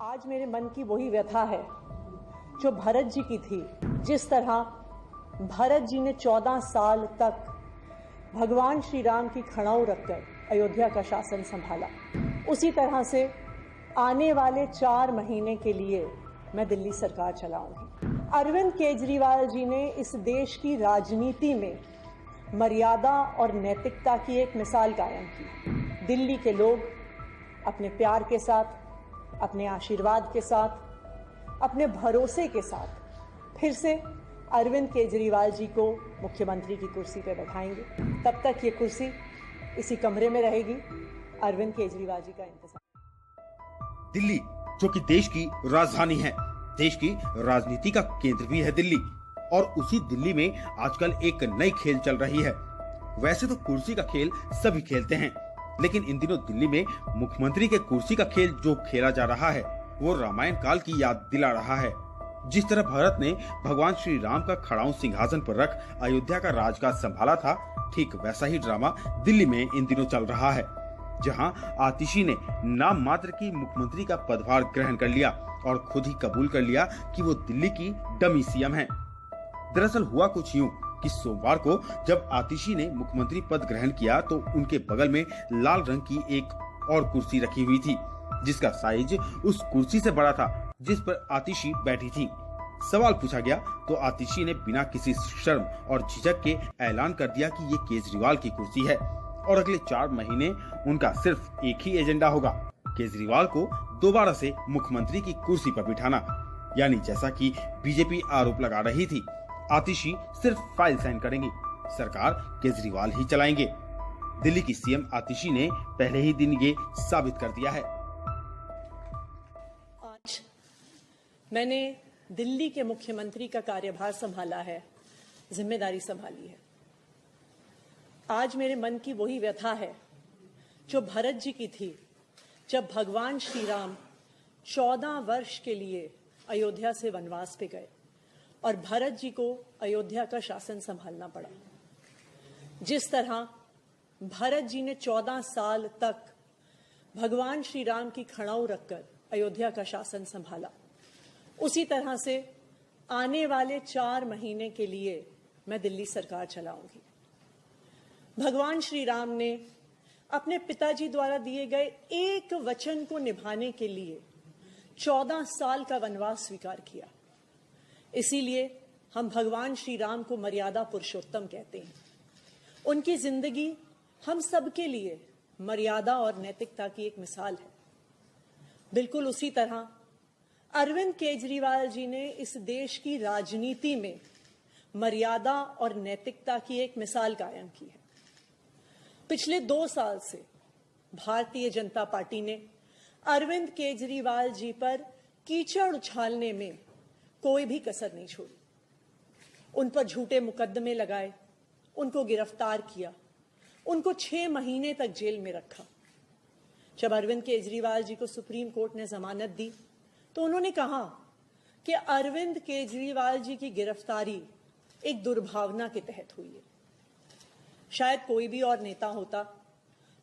आज मेरे मन की वही व्यथा है जो भरत जी की थी। जिस तरह भरत जी ने 14 साल तक भगवान श्री राम की खड़ाऊ रखकर अयोध्या का शासन संभाला, उसी तरह से आने वाले 4 महीने के लिए मैं दिल्ली सरकार चलाऊंगी। अरविंद केजरीवाल जी ने इस देश की राजनीति में मर्यादा और नैतिकता की एक मिसाल कायम की। दिल्ली के लोग अपने प्यार के साथ, अपने आशीर्वाद के साथ, अपने भरोसे के साथ फिर से अरविंद केजरीवाल जी को मुख्यमंत्री की कुर्सी पर बैठाएंगे। तब तक ये कुर्सी इसी कमरे में रहेगी। अरविंद केजरीवाल जी का इंतजार। दिल्ली जो कि देश की राजधानी है, देश की राजनीति का केंद्र भी है दिल्ली, और उसी दिल्ली में आजकल एक नई खेल चल रही है। वैसे तो कुर्सी का खेल सभी खेलते हैं, लेकिन इन दिनों दिल्ली में मुख्यमंत्री के कुर्सी का खेल जो खेला जा रहा है वो रामायण काल की याद दिला रहा है। जिस तरह भरत ने भगवान श्री राम का खड़ाऊ सिंहासन पर रख अयोध्या का राजकाज संभाला था, ठीक वैसा ही ड्रामा दिल्ली में इन दिनों चल रहा है, जहां आतिशी ने नाम मात्र की मुख्यमंत्री का पदभार ग्रहण कर लिया और खुद ही कबूल कर लिया कि वो दिल्ली की डमी सीएम है। दरअसल हुआ कुछ यूं कि सोमवार को जब आतिशी ने मुख्यमंत्री पद ग्रहण किया तो उनके बगल में लाल रंग की एक और कुर्सी रखी हुई थी, जिसका साइज उस कुर्सी से बड़ा था जिस पर आतिशी बैठी थी। सवाल पूछा गया तो आतिशी ने बिना किसी शर्म और झिझक के ऐलान कर दिया कि ये केजरीवाल की कुर्सी है और अगले 4 महीने उनका सिर्फ एक ही एजेंडा होगा, केजरीवाल को दोबारा से मुख्यमंत्री की कुर्सी पर बिठाना। यानी जैसा कि बीजेपी आरोप लगा रही थी, आतिशी सिर्फ फाइल साइन करेंगी, सरकार केजरीवाल ही चलाएंगे। दिल्ली की सीएम आतिशी ने पहले ही दिन ये साबित कर दिया है। आज मैंने दिल्ली के मुख्यमंत्री का कार्यभार संभाला है, जिम्मेदारी संभाली है। आज मेरे मन की वही व्यथा है जो भरत जी की थी, जब भगवान श्री राम 14 वर्ष के लिए अयोध्या से वनवास पे गए और भरत जी को अयोध्या का शासन संभालना पड़ा। जिस तरह भरत जी ने 14 साल तक भगवान श्री राम की खड़ाऊ रखकर अयोध्या का शासन संभाला, उसी तरह से आने वाले 4 महीने के लिए मैं दिल्ली सरकार चलाऊंगी। भगवान श्री राम ने अपने पिताजी द्वारा दिए गए एक वचन को निभाने के लिए 14 साल का वनवास स्वीकार किया। इसीलिए हम भगवान श्री राम को मर्यादा पुरुषोत्तम कहते हैं। उनकी जिंदगी हम सबके लिए मर्यादा और नैतिकता की एक मिसाल है। बिल्कुल उसी तरह अरविंद केजरीवाल जी ने इस देश की राजनीति में मर्यादा और नैतिकता की एक मिसाल कायम की है। पिछले 2 साल से भारतीय जनता पार्टी ने अरविंद केजरीवाल जी पर कीचड़ उछालने में कोई भी कसर नहीं छोड़ी। उन पर झूठे मुकदमे लगाए, उनको गिरफ्तार किया, उनको 6 महीने तक जेल में रखा। जब अरविंद केजरीवाल जी को सुप्रीम कोर्ट ने जमानत दी तो उन्होंने कहा कि अरविंद केजरीवाल जी की गिरफ्तारी एक दुर्भावना के तहत हुई है। शायद कोई भी और नेता होता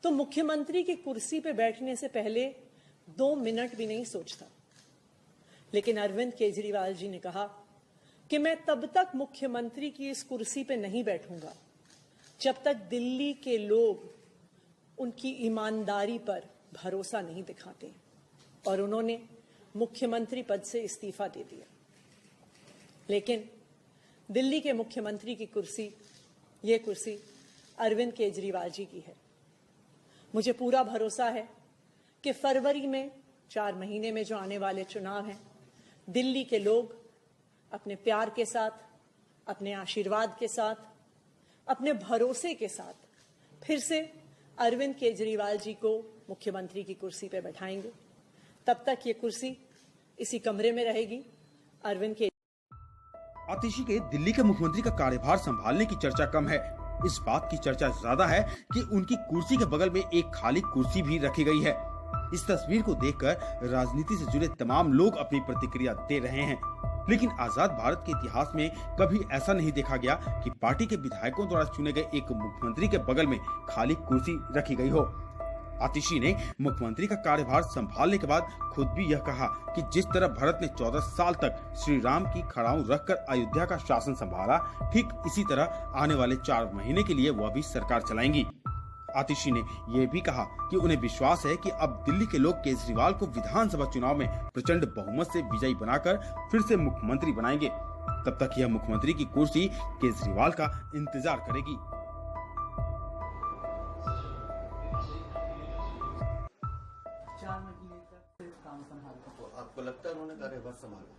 तो मुख्यमंत्री की कुर्सी पे बैठने से पहले 2 मिनट भी नहीं सोचता, लेकिन अरविंद केजरीवाल जी ने कहा कि मैं तब तक मुख्यमंत्री की इस कुर्सी पे नहीं बैठूंगा जब तक दिल्ली के लोग उनकी ईमानदारी पर भरोसा नहीं दिखाते, और उन्होंने मुख्यमंत्री पद से इस्तीफा दे दिया। लेकिन दिल्ली के मुख्यमंत्री की कुर्सी, ये कुर्सी अरविंद केजरीवाल जी की है। मुझे पूरा भरोसा है कि फरवरी में 4 महीने में जो आने वाले चुनाव हैं, दिल्ली के लोग अपने प्यार के साथ, अपने आशीर्वाद के साथ, अपने भरोसे के साथ फिर से अरविंद केजरीवाल जी को मुख्यमंत्री की कुर्सी पर बैठाएंगे। तब तक ये कुर्सी इसी कमरे में रहेगी। अरविंद के आतिशी के दिल्ली के मुख्यमंत्री का कार्यभार संभालने की चर्चा कम है, इस बात की चर्चा ज्यादा है कि उनकी कुर्सी के बगल में एक खाली कुर्सी भी रखी गई है। इस तस्वीर को देखकर राजनीति से जुड़े तमाम लोग अपनी प्रतिक्रिया दे रहे हैं, लेकिन आजाद भारत के इतिहास में कभी ऐसा नहीं देखा गया कि पार्टी के विधायकों द्वारा चुने गए एक मुख्यमंत्री के बगल में खाली कुर्सी रखी गई हो। आतिशी ने मुख्यमंत्री का कार्यभार संभालने के बाद खुद भी यह कहा कि जिस तरह भारत ने 14 साल तक श्री राम की खड़ाऊं रखकर अयोध्या का शासन संभाला, ठीक इसी तरह आने वाले 4 महीने के लिए वह भी सरकार चलाएंगी। आतिशी ने यह भी कहा कि उन्हें विश्वास है कि अब दिल्ली के लोग केजरीवाल को विधानसभा चुनाव में प्रचंड बहुमत से विजयी बनाकर फिर से मुख्यमंत्री बनाएंगे। तब तक यह मुख्यमंत्री की कुर्सी केजरीवाल का इंतजार करेगी। आपको लगता है उन्होंने कार्यभार संभाला?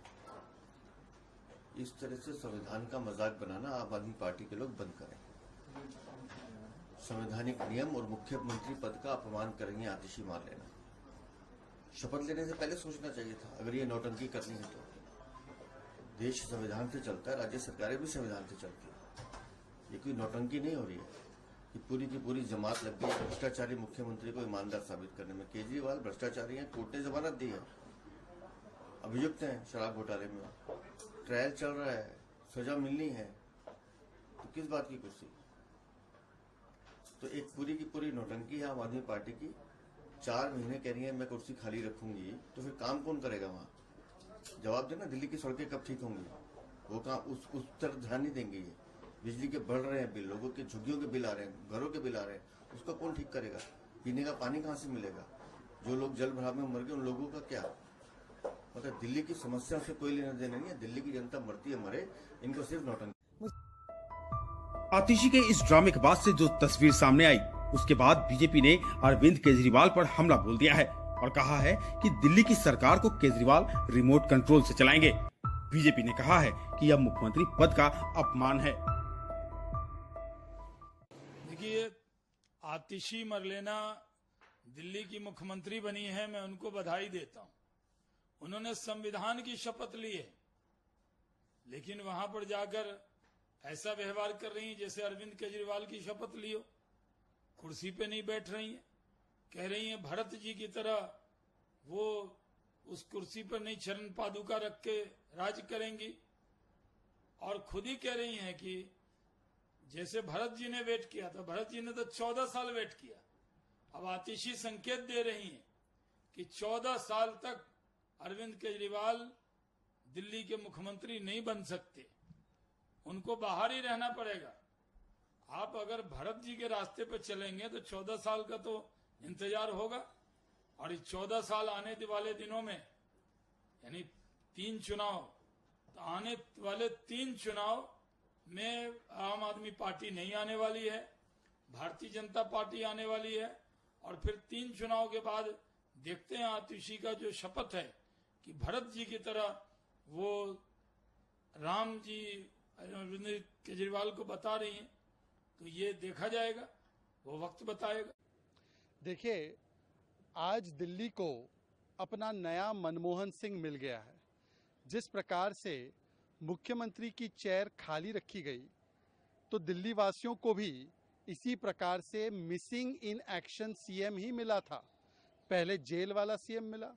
इस तरह से संविधान का मजाक बनाना आम आदमी पार्टी के लोग बंद करें। संवैधानिक नियम और मुख्यमंत्री पद का अपमान करेंगे आतिशी मान लेना। शपथ लेने से पहले सोचना चाहिए था। अगर ये नौटंकी करनी है तो देश संविधान से चलता है, राज्य सरकारें भी संविधान से चलती है। ये कोई नौटंकी नहीं हो रही है कि पूरी की पूरी जमात लग गई भ्रष्टाचारी मुख्यमंत्री को ईमानदार साबित करने में। केजरीवाल भ्रष्टाचारी हैं, कोर्ट ने जमानत दी है, अभियुक्त हैं शराब घोटाले में, ट्रायल चल रहा है, सजा मिलनी है, तो किस बात की कुर्सी? तो एक पूरी की पूरी नौटंकी है आम आदमी पार्टी की। 4 महीने कह रही है मैं कुर्सी खाली रखूंगी, तो फिर काम कौन करेगा वहां? जवाब देना, दिल्ली की सड़कें कब ठीक होंगी? वो काम उस तरफ ध्यान नहीं देंगे। ये बिजली के बढ़ रहे हैं बिल, लोगों के झुग्गियों के बिल आ रहे हैं, घरों के बिल आ रहे हैं, उसको कौन ठीक करेगा? पीने का पानी कहाँ से मिलेगा? जो लोग जल भराव में मर गए उन लोगों का क्या? मतलब दिल्ली की समस्या से कोई लेना देना नहीं है। दिल्ली की जनता मरती है मरे, इनको सिर्फ नौटंकी। आतिशी के इस ड्रामे के बाद से जो तस्वीर सामने आई, उसके बाद बीजेपी ने अरविंद केजरीवाल पर हमला बोल दिया है और कहा है कि दिल्ली की सरकार को केजरीवाल रिमोट कंट्रोल से चलाएंगे। बीजेपी ने कहा है कि यह मुख्यमंत्री पद का अपमान है। देखिए, आतिशी मरलेना दिल्ली की मुख्यमंत्री बनी है, मैं उनको बधाई देता हूं। उन्होंने संविधान की शपथ ली है, लेकिन वहां पर जाकर ऐसा व्यवहार कर रही हैं जैसे अरविंद केजरीवाल की शपथ ली हो। कुर्सी पे नहीं बैठ रही हैं, कह रही हैं भरत जी की तरह वो उस कुर्सी पर नहीं चरण पादुका रख के राज करेंगी, और खुद ही कह रही हैं कि जैसे भरत जी ने वेट किया था, भरत जी ने तो 14 साल वेट किया। अब आतिशी संकेत दे रही हैं कि 14 साल तक अरविंद केजरीवाल दिल्ली के मुख्यमंत्री नहीं बन सकते, उनको बाहर ही रहना पड़ेगा। आप अगर भरत जी के रास्ते पर चलेंगे तो 14 साल का तो इंतजार होगा, और इस 14 साल आने वाले दिनों में यानी 3 चुनाव, तो आने वाले 3 चुनाव में आम आदमी पार्टी नहीं आने वाली है, भारतीय जनता पार्टी आने वाली है, और फिर 3 चुनाव के बाद देखते हैं आतिशी का जो शपथ है कि भरत जी की तरह वो राम जी अरविंद केजरीवाल को बता रही हैं, तो ये देखा जाएगा, वो वक्त बताएगा। देखिए, आज दिल्ली को अपना नया मनमोहन सिंह मिल गया है। जिस प्रकार से मुख्यमंत्री की चेयर खाली रखी गई, तो दिल्ली वासियों को भी इसी प्रकार से मिसिंग इन एक्शन सीएम ही मिला था। पहले जेल वाला सीएम मिला,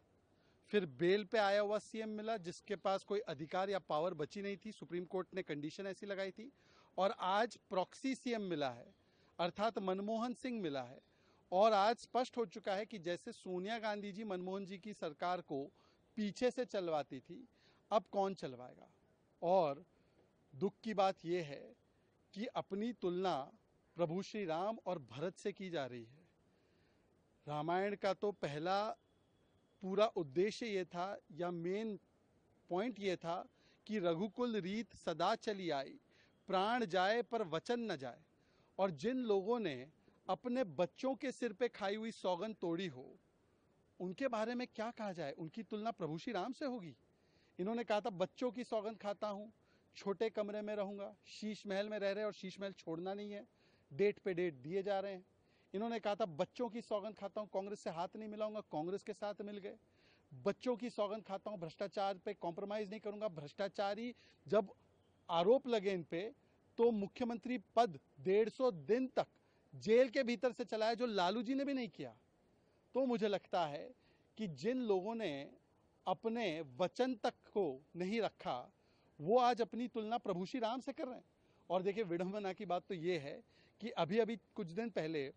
फिर बेल पे आया हुआ सीएम मिला जिसके पास कोई अधिकार या पावर बची नहीं थी, सुप्रीम कोर्ट ने कंडीशन ऐसी लगाई थी, और आज प्रॉक्सी सीएम मिला है, अर्थात मनमोहन सिंह मिला है। और आज स्पष्ट हो चुका है कि जैसे सोनिया गांधी जी मनमोहन जी की सरकार को पीछे से चलवाती थी, अब कौन चलवाएगा। और दुख की बात यह है कि अपनी तुलना प्रभु श्री राम और भरत से की जा रही है। रामायण का तो पहला पूरा उद्देश्य ये था, या मेन पॉइंट ये था कि रघुकुल रीत सदा चली आई, प्राण जाए पर वचन न जाए। और जिन लोगों ने अपने बच्चों के सिर पे खाई हुई सौगंध तोड़ी हो, उनके बारे में क्या कहा जाए? उनकी तुलना प्रभु श्री राम से होगी। इन्होंने कहा था बच्चों की सौगंध खाता हूँ, छोटे कमरे में रहूंगा, शीश महल में रह रहे और शीश महल छोड़ना नहीं है, डेट पे डेट दिए जा रहे हैं। इन्होंने कहा था बच्चों की सौगंध खाता हूँ, कांग्रेस से हाथ नहीं मिलाऊंगा, कांग्रेस के साथ मिल गए। बच्चों की सौगंध खाता हूँ, भ्रष्टाचार पे कॉम्प्रोमाइज नहीं करूंगा। भ्रष्टाचारी जब आरोप लगे इन पे, तो मुख्यमंत्री पद 150 दिन तक जेल के भीतर से चलाया, जो लालू जी ने भी नहीं किया। तो मुझे लगता है कि जिन लोगों ने अपने वचन तक को नहीं रखा, वो आज अपनी तुलना प्रभु श्री राम से कर रहे हैं। और देखिए, विडंबना की बात तो ये है कि अभी अभी कुछ दिन पहले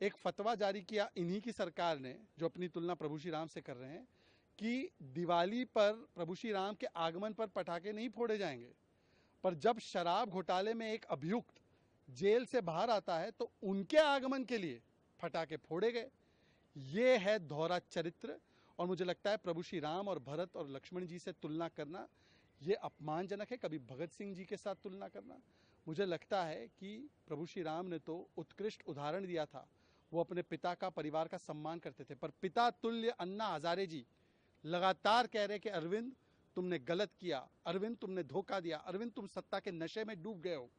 एक फतवा जारी किया इन्हीं की सरकार ने, जो अपनी तुलना प्रभु श्री राम से कर रहे हैं, कि दिवाली पर प्रभु श्री राम के आगमन पर पटाखे नहीं फोड़े जाएंगे। पर जब शराब घोटाले में एक अभियुक्त जेल से बाहर आता है तो उनके आगमन के लिए पटाखे फोड़े गए। ये है दोहरा चरित्र। और मुझे लगता है प्रभु श्री राम और भरत और लक्ष्मण जी से तुलना करना ये अपमानजनक है। कभी भगत सिंह जी के साथ तुलना करना, मुझे लगता है कि प्रभु श्री राम ने तो उत्कृष्ट उदाहरण दिया था। वो अपने पिता का, परिवार का सम्मान करते थे। पर पिता तुल्य अन्ना हजारे जी लगातार कह रहे कि अरविंद तुमने गलत किया, अरविंद तुमने धोखा दिया, अरविंद तुम सत्ता के नशे में डूब गए हो।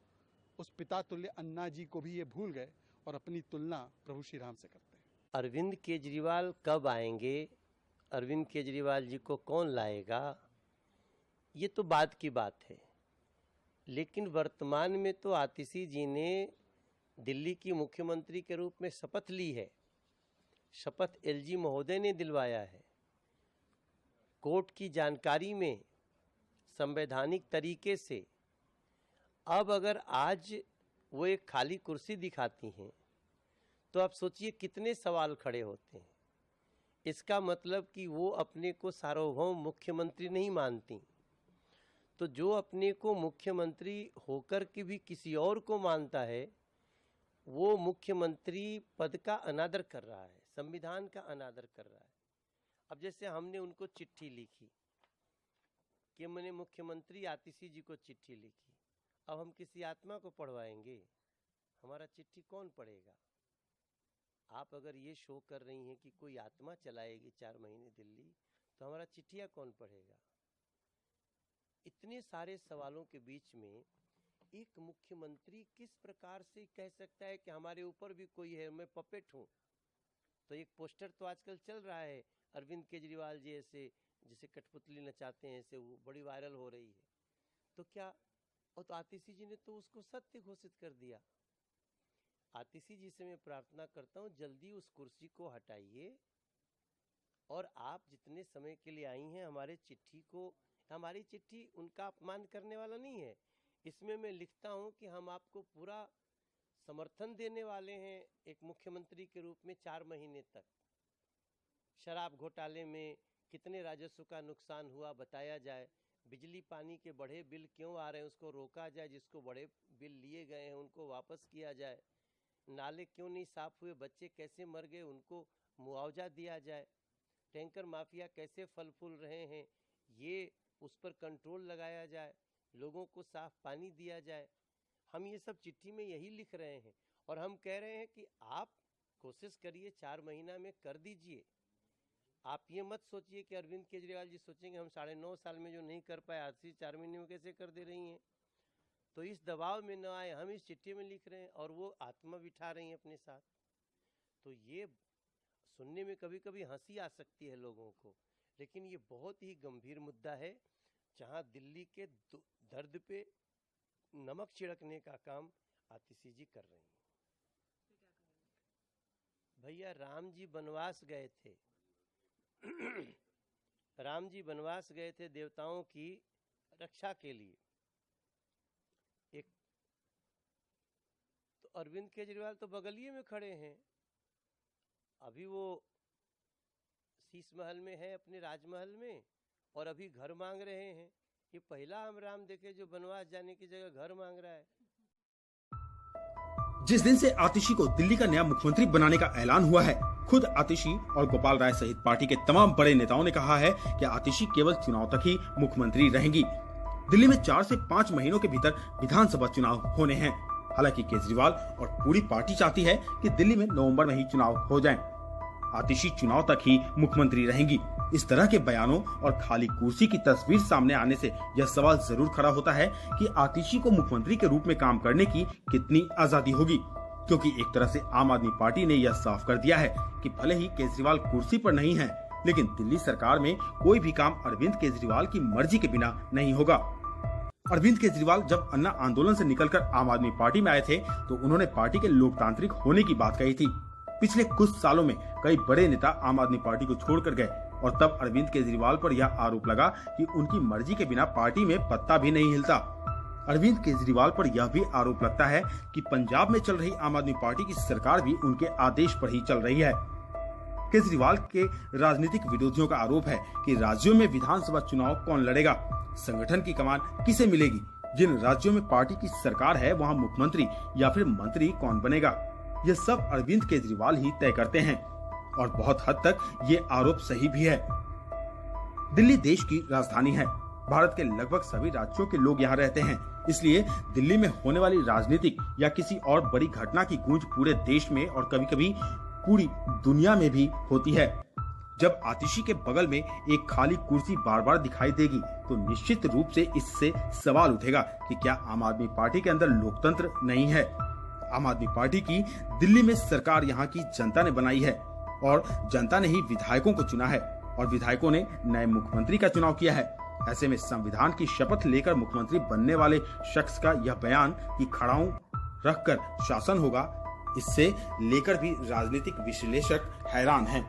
उस पिता तुल्य अन्ना जी को भी ये भूल गए और अपनी तुलना प्रभु श्री राम से करते हैं। अरविंद केजरीवाल कब आएंगे, अरविंद केजरीवाल जी को कौन लाएगा, ये तो बाद की बात है। लेकिन वर्तमान में तो आतिशी जी ने दिल्ली की मुख्यमंत्री के रूप में शपथ ली है। शपथ एलजी महोदय ने दिलवाया है। कोर्ट की जानकारी में संवैधानिक तरीके से अब अगर आज वो एक खाली कुर्सी दिखाती हैं तो आप सोचिए कितने सवाल खड़े होते हैं। इसका मतलब कि वो अपने को सार्वभौम मुख्यमंत्री नहीं मानती, तो जो अपने को मुख्यमंत्री होकर के भी किसी और को मानता है वो मुख्यमंत्री पद का अनादर कर रहा है, संविधान का अनादर कर रहा है। अब जैसे हमने उनको चिट्ठी लिखी कि मैंने मुख्यमंत्री आतिशी जी को चिट्ठी लिखी, अब हम किसी आत्मा को पढ़वाएंगे, हमारा चिट्ठी कौन पढ़ेगा? आप अगर ये शो कर रही हैं कि कोई आत्मा चलाएगी 4 महीने दिल्ली, तो हमारा चिट्ठियाँ कौन पढ़ेगा? इतने सारे सवालों के बीच में एक मुख्यमंत्री किस प्रकार से कह सकता है कि हमारे ऊपर भी कोई है, मैं पपेट हूँ? तो एक पोस्टर तो आजकल चल रहा है अरविंद केजरीवाल जी ऐसे जैसे कठपुतली नचाते हैं, ऐसे वो बड़ी वायरल हो रही है। तो क्या, और तो आतिशी जी ने तो उसको सत्य घोषित कर दिया। आतिशी जी से मैं प्रार्थना करता हूँ जल्दी उस कुर्सी को हटाइए और आप जितने समय के लिए आई हैं हमारी चिट्ठी उनका अपमान करने वाला नहीं है। इसमें मैं लिखता हूँ कि हम आपको पूरा समर्थन देने वाले हैं एक मुख्यमंत्री के रूप में 4 महीने तक। शराब घोटाले में कितने राजस्व का नुकसान हुआ बताया जाए, बिजली पानी के बढ़े बिल क्यों आ रहे हैं उसको रोका जाए, जिसको बड़े बिल लिए गए हैं उनको वापस किया जाए, नाले क्यों नहीं साफ हुए, बच्चे कैसे मर गए उनको मुआवजा दिया जाए, टैंकर माफिया कैसे फल फूल रहे हैं ये उस पर कंट्रोल लगाया जाए, लोगों को साफ पानी दिया जाए। हम ये सब चिट्ठी में यही लिख रहे हैं और हम कह रहे हैं कि आप कोशिश करिए 4 महीना में कर दीजिए। आप ये मत सोचिए कि अरविंद केजरीवाल जी सोचेंगे हम 9.5 साल में जो नहीं कर पाए आतिशी 4 महीने में कैसे कर दे रही हैं। तो इस दबाव में न आए, हम इस चिट्ठी में लिख रहे हैं और वो आत्मा बिठा रही हैं अपने साथ। तो ये सुनने में कभी कभी हंसी आ सकती है लोगों को, लेकिन ये बहुत ही गंभीर मुद्दा है जहां दिल्ली के दर्द पे नमक छिड़कने का काम आतिशी जी कर रही हैं। भैया राम जी वनवास गए थे राम जी वनवास गए थे देवताओं की रक्षा के लिए। एक तो अरविंद केजरीवाल तो बगलिए में खड़े हैं, अभी वो शीश महल में है अपने राजमहल में और अभी घर मांग रहे हैं। ये पहला हम राम देखे जो वनवास जाने की जगह घर मांग रहा है। जिस दिन से आतिशी को दिल्ली का नया मुख्यमंत्री बनाने का ऐलान हुआ है, खुद आतिशी और गोपाल राय सहित पार्टी के तमाम बड़े नेताओं ने कहा है कि आतिशी केवल चुनाव तक ही मुख्यमंत्री रहेंगी। दिल्ली में 4 से 5 महीनों के भीतर विधानसभा चुनाव होने हैं। हालांकि केजरीवाल और पूरी पार्टी चाहती है कि दिल्ली में नवंबर में ही चुनाव हो जाएं। आतिशी चुनाव तक ही मुख्यमंत्री रहेंगी। इस तरह के बयानों और खाली कुर्सी की तस्वीर सामने आने से यह सवाल जरूर खड़ा होता है कि आतिशी को मुख्यमंत्री के रूप में काम करने की कितनी आजादी होगी, क्योंकि एक तरह से आम आदमी पार्टी ने यह साफ कर दिया है कि भले ही केजरीवाल कुर्सी पर नहीं है, लेकिन दिल्ली सरकार में कोई भी काम अरविंद केजरीवाल की मर्जी के बिना नहीं होगा। अरविंद केजरीवाल जब अन्ना आंदोलन से निकलकर आम आदमी पार्टी में आए थे तो उन्होंने पार्टी के लोकतांत्रिक होने की बात कही थी। पिछले कुछ सालों में कई बड़े नेता आम आदमी पार्टी को छोड़कर गए और तब अरविंद केजरीवाल पर यह आरोप लगा कि उनकी मर्जी के बिना पार्टी में पत्ता भी नहीं हिलता। अरविंद केजरीवाल पर यह भी आरोप लगता है कि पंजाब में चल रही आम आदमी पार्टी की सरकार भी उनके आदेश पर ही चल रही है। केजरीवाल के राजनीतिक विरोधियों का आरोप है कि राज्यों में विधानसभा चुनाव कौन लड़ेगा, संगठन की कमान किसे मिलेगी, जिन राज्यों में पार्टी की सरकार है वहां मुख्यमंत्री या फिर मंत्री कौन बनेगा, यह सब अरविंद केजरीवाल ही तय करते हैं और बहुत हद तक ये आरोप सही भी है। दिल्ली देश की राजधानी है। भारत के लगभग सभी राज्यों के लोग यहाँ रहते हैं, इसलिए दिल्ली में होने वाली राजनीतिक या किसी और बड़ी घटना की गूंज पूरे देश में और कभी कभी पूरी दुनिया में भी होती है। जब आतिशी के बगल में एक खाली कुर्सी बार बार दिखाई देगी तो निश्चित रूप से इससे सवाल उठेगा कि क्या आम आदमी पार्टी के अंदर लोकतंत्र नहीं है। आम आदमी पार्टी की दिल्ली में सरकार यहाँ की जनता ने बनाई है और जनता ने ही विधायकों को चुना है और विधायकों ने नए मुख्यमंत्री का चुनाव किया है। ऐसे में संविधान की शपथ लेकर मुख्यमंत्री बनने वाले शख्स का यह बयान कि खड़ाऊ रखकर शासन होगा, इससे लेकर भी राजनीतिक विश्लेषक हैरान हैं।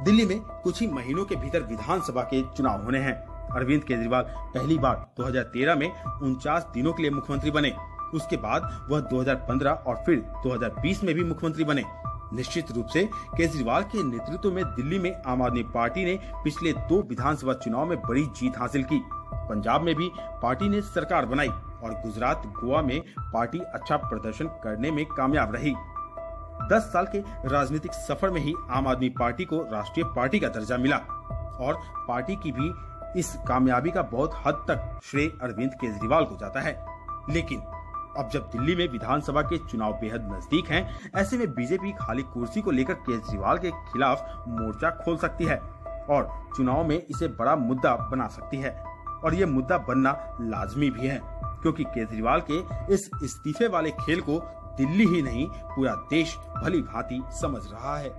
दिल्ली में कुछ ही महीनों के भीतर विधानसभा के चुनाव होने हैं। अरविंद केजरीवाल पहली बार 2013 में 49 दिनों के लिए मुख्यमंत्री बने। उसके बाद वह 2015 और फिर 2020 में भी मुख्यमंत्री बने। निश्चित रूप से केजरीवाल के नेतृत्व में दिल्ली में आम आदमी पार्टी ने पिछले 2 विधानसभा चुनाव में बड़ी जीत हासिल की। पंजाब में भी पार्टी ने सरकार बनाई और गुजरात, गोवा में पार्टी अच्छा प्रदर्शन करने में कामयाब रही। 10 साल के राजनीतिक सफर में ही आम आदमी पार्टी को राष्ट्रीय पार्टी का दर्जा मिला और पार्टी की भी इस कामयाबी का बहुत हद तक श्रेय अरविंद केजरीवाल को जाता है। लेकिन अब जब दिल्ली में विधानसभा के चुनाव बेहद नजदीक हैं, ऐसे में बीजेपी खाली कुर्सी को लेकर केजरीवाल के खिलाफ मोर्चा खोल सकती है और चुनाव में इसे बड़ा मुद्दा बना सकती है और ये मुद्दा बनना लाजमी भी है, क्योंकि केजरीवाल के इस इस्तीफे वाले खेल को दिल्ली ही नहीं पूरा देश भली भांति समझ रहा है।